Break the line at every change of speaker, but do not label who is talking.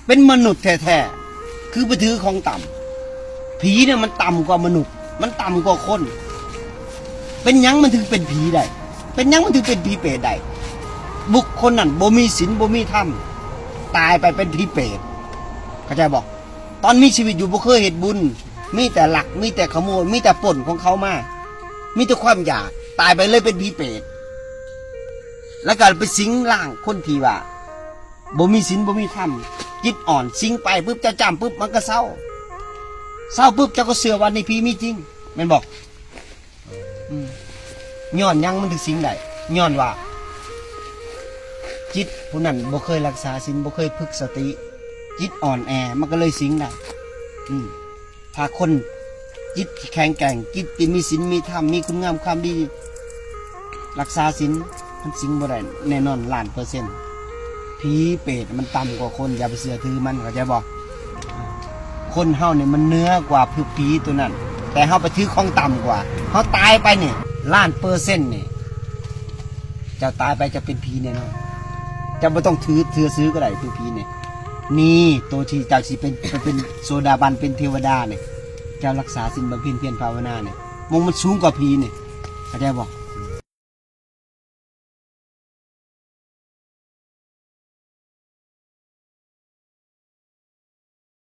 เป็นมนุษย์แท้ๆคือไปถือของต่ำผีเนี่ยมันต่ำกว่ามนุษย์มันต่ำกว่าคนเป็นยังมันถึงเป็นผีได้เป็นยังมันถึงเป็นผีเปรตได้บุคคลนั้นบ่มีศีลบ่มีธรรมตายไปเป็นผีเปรตเข้าใจบอกตอนมีชีวิตอยู่บ่เคยเฮ็ดบุญมีแต่หลักมีแต่ขโมยมีแต่ปล้นของเขามามีแต่ความอยากตายไปเลยเป็นผีเปรตแล้วก็ไปสิงร่างคนที่ว่าบ่มีศีลบ่มีธรรมจิตอ่อนสิงไปปุ๊บจะจำปุ๊บมันก็เศร้าปุ๊บเจ้าก็เชื่อว่าในผีมีจริงแม่นบอกย้อนยังมันถึงสิงได้ย้อนว่าจิตผู้นั้นบ่เคยรักษาศีลบ่เคยฝึกสติจิตอ่อนแอมันก็เลยสิงได้ถ้าคนจิตแข็งแกร่งจิตที่มีศีลมีธรรมมีคุณงามความดีรักษาศีลมันสิงบ่ได้แน่นอน1,000,000%ผีเปรตมันต่ำกว่าคนอย่าไปเชื่อถือมันเข้าใจบ่คนเฮาเนี่ยมันเนื้อกว่าผีตัวนั้นแต่เฮาไปถือของต่ำกว่าเฮาตายไปเนี่ย1,000,000%เนี่ยเจ้าตายไปจะเป็นผีแน่นอนเจ้าไม่ต้องถือซื้อก็ได้ผีเนี่ยนี่ตัวที่เจ้าสิเป็นโซดาบันเป็นเทวดาเนี่ยเจ้ารักษาศีลบำเพ็ญเพียรภาวนาเนี่ยมันสูงกว่าผีเนี่ยเข้าใจบ่